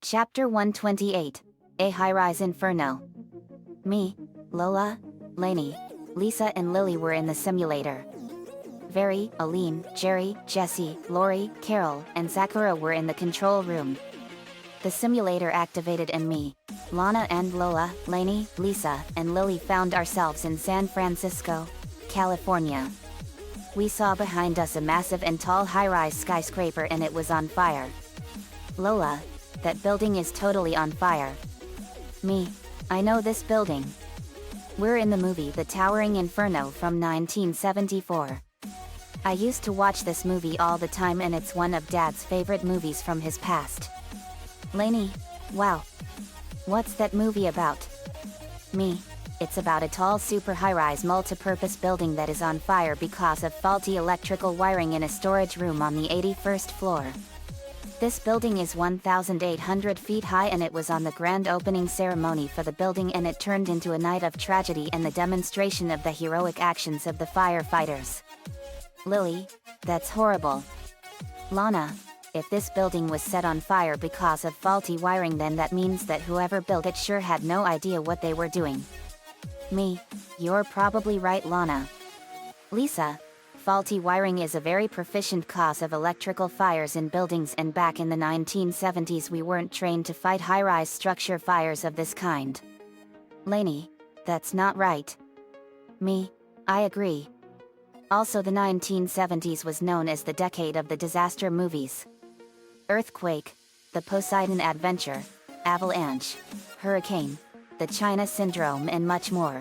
Chapter 128. A Highrise Inferno. Me, Lola, Lainey, Lisa and Lily were in the simulator. Very, Aline, Jerry, Jesse, Lori, Carol, and Sakura were in the control room. The simulator activated and me, Lana and Lola, Lainey, Lisa, and Lily found ourselves in San Francisco, California. We saw behind us a massive and tall high-rise skyscraper and it was on fire. Lola, that building is totally on fire. Me, I know this building. We're in the movie The Towering Inferno from 1974. I used to watch this movie all the time and it's one of Dad's favorite movies from his past. Lainey, wow. What's that movie about? Me, it's about a tall super high-rise multi-purpose building that is on fire because of faulty electrical wiring in a storage room on the 81st floor. This building is 1,800 feet high and it was on the grand opening ceremony for the building and it turned into a night of tragedy and the demonstration of the heroic actions of the firefighters. Lily, that's horrible. Lana, if this building was set on fire because of faulty wiring then that means that whoever built it sure had no idea what they were doing. Me, you're probably right Lana. Lisa, faulty wiring is a very proficient cause of electrical fires in buildings and back in the 1970s we weren't trained to fight high-rise structure fires of this kind. Lainey, that's not right. Me, I agree. Also the 1970s was known as the decade of the disaster movies. Earthquake, the Poseidon Adventure, Avalanche, Hurricane, the China Syndrome and much more.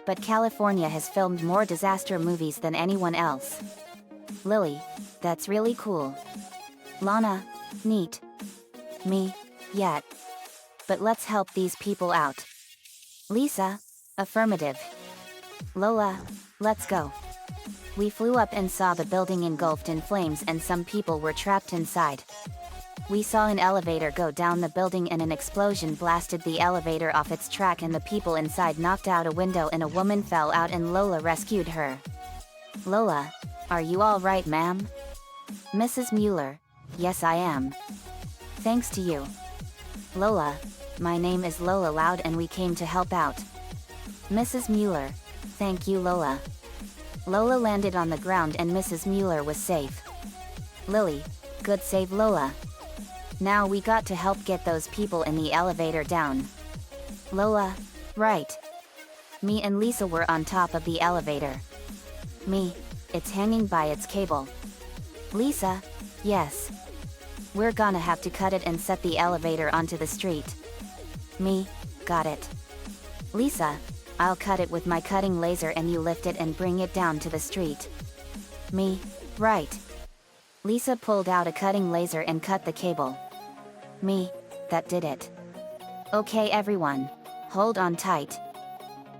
But California has filmed more disaster movies than anyone else. Lily, that's really cool. Lana, neat. Me, yet. But let's help these people out. Lisa, affirmative. Lola, let's go. We flew up and saw the building engulfed in flames and some people were trapped inside. We saw an elevator go down the building and an explosion blasted the elevator off its track and the people inside knocked out a window and a woman fell out and Lola rescued her. Lola, are you all right, ma'am? Mrs. Mueller, yes I am. Thanks to you. Lola, my name is Lola Loud and we came to help out. Mrs. Mueller, thank you Lola. Lola landed on the ground and Mrs. Mueller was safe. Lily, good save Lola. Now we got to help get those people in the elevator down. Lola, right. Me and Lisa were on top of the elevator. Me, it's hanging by its cable. Lisa, yes. We're gonna have to cut it and set the elevator onto the street. Me, got it. Lisa, I'll cut it with my cutting laser and you lift it and bring it down to the street. Me, right. Lisa pulled out a cutting laser and cut the cable. Me, that did it. Okay everyone, hold on tight.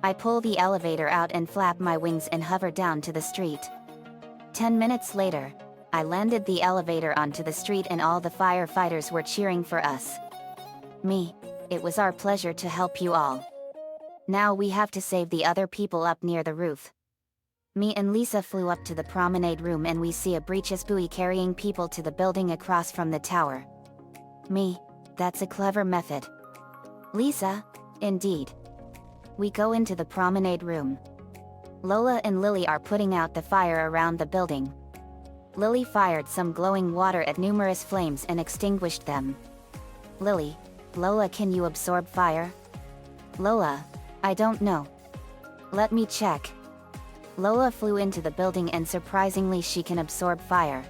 I pull the elevator out and flap my wings and hover down to the street. 10 minutes later, I landed the elevator onto the street and all the firefighters were cheering for us. Me, it was our pleasure to help you all. Now we have to save the other people up near the roof. Me and Lisa flew up to the promenade room and we see a breeches buoy carrying people to the building across from the tower. Me, that's a clever method. Lisa, indeed. We go into the promenade room. Lola and Lily are putting out the fire around the building. Lily fired some glowing water at numerous flames and extinguished them. Lily, Lola, can you absorb fire? Lola, I don't know. Let me check. Lola flew into the building and surprisingly she can absorb fire.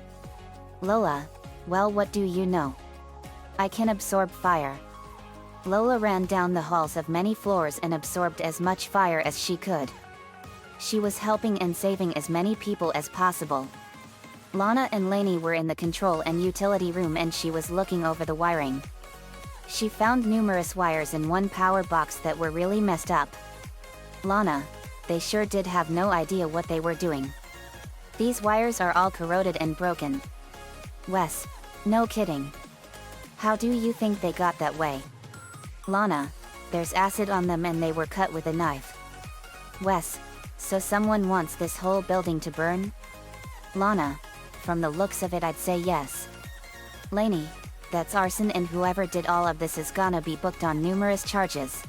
Lola, well what do you know? I can absorb fire. Lola ran down the halls of many floors and absorbed as much fire as she could. She was helping and saving as many people as possible. Lana and Lainey were in the control and utility room and she was looking over the wiring. She found numerous wires in one power box that were really messed up. Lana, they sure did have no idea what they were doing. These wires are all corroded and broken. Wes, no kidding. How do you think they got that way? Lana, there's acid on them and they were cut with a knife. Wes, so someone wants this whole building to burn? Lana, from the looks of it I'd say yes. Lainey, That's arson, and whoever did all of this is gonna be booked on numerous charges.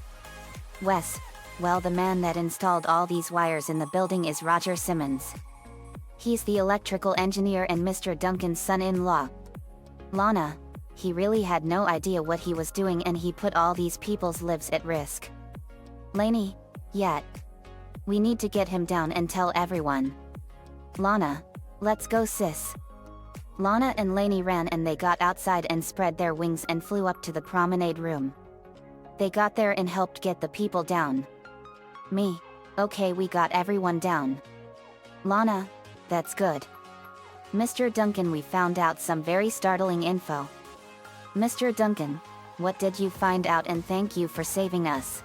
Wes, well, the man that installed all these wires in the building is Roger Simmons. He's the electrical engineer and Mr. Duncan's son-in-law. Lana, he really had no idea what he was doing, and he put all these people's lives at risk. Lainey, yet. We need to get him down and tell everyone. Lana, let's go, sis. Lana and Lainey ran, and they got outside and spread their wings and flew up to the promenade room. They got there and helped get the people down. Me, okay, we got everyone down. Lana, that's good. Mr. Duncan, we found out some very startling info. Mr. Duncan, what did you find out, and thank you for saving us?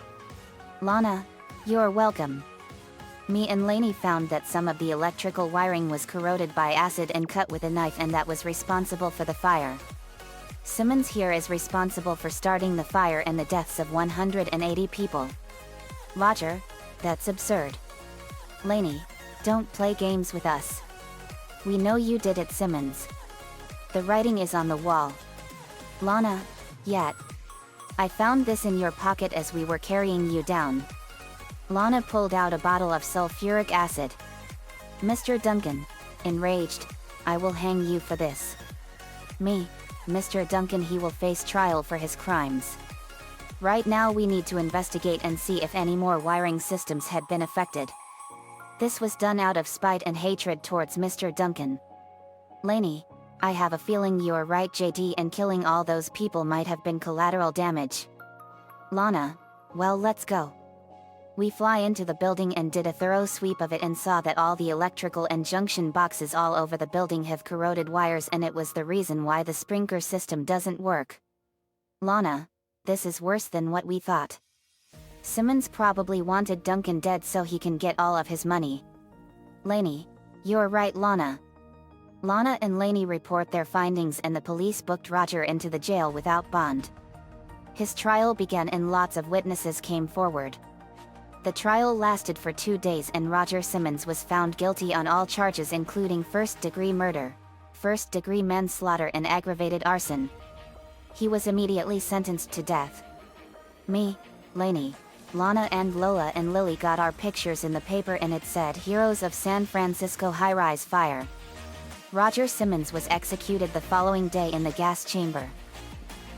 Lana, you're welcome. Me and Lainey found that some of the electrical wiring was corroded by acid and cut with a knife, and that was responsible for the fire. Simmons here is responsible for starting the fire and the deaths of 180 people. Roger, that's absurd. Lainey, don't play games with us. We know you did it, Simmons. The writing is on the wall. Lana, yet. I found this in your pocket as we were carrying you down. Lana pulled out a bottle of sulfuric acid. Mr. Duncan, enraged, I will hang you for this. Me, Mr. Duncan, he will face trial for his crimes. Right now we need to investigate and see if any more wiring systems had been affected. This was done out of spite and hatred towards Mr. Duncan. Lainey, I have a feeling you're right, JD, and killing all those people might have been collateral damage. Lana, well, let's go. We fly into the building and did a thorough sweep of it and saw that all the electrical and junction boxes all over the building have corroded wires, and it was the reason why the sprinkler system doesn't work. Lana, this is worse than what we thought. Simmons probably wanted Duncan dead so he can get all of his money. Lainey, you're right, Lana. Lana and Lainey report their findings, and the police booked Roger into the jail without bond. His trial began and lots of witnesses came forward. The trial lasted for 2 days, and Roger Simmons was found guilty on all charges, including first-degree murder, first-degree manslaughter, and aggravated arson. He was immediately sentenced to death. Me, Lainey, Lana, and Lola and Lily got our pictures in the paper, and it said Heroes of San Francisco Highrise Fire. Roger Simmons was executed the following day in the gas chamber.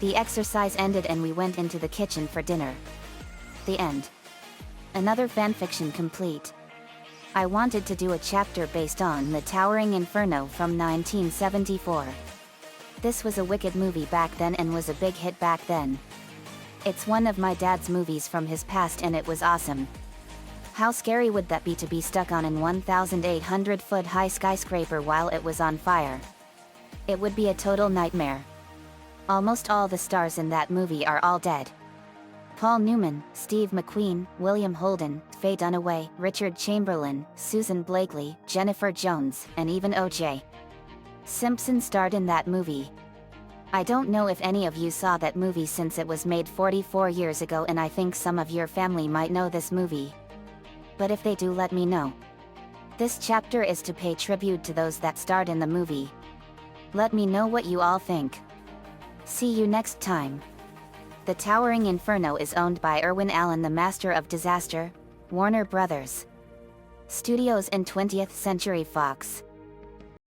The exercise ended and we went into the kitchen for dinner. The end. Another fanfiction complete. I wanted to do a chapter based on The Towering Inferno from 1974. This was a wicked movie back then and was a big hit back then. It's one of my dad's movies from his past, and it was awesome. How scary would that be to be stuck on an 1,800-foot high skyscraper while it was on fire? It would be a total nightmare. Almost all the stars in that movie are all dead. Paul Newman, Steve McQueen, William Holden, Faye Dunaway, Richard Chamberlain, Susan Blakely, Jennifer Jones, and even O.J. Simpson starred in that movie. I don't know if any of you saw that movie since it was made 44 years ago, and I think some of your family might know this movie. But if they do, let me know. This chapter is to pay tribute to those that starred in the movie. Let me know what you all think. See you next time. The Towering Inferno is owned by Irwin Allen, the Master of Disaster, Warner Brothers Studios, and 20th Century Fox.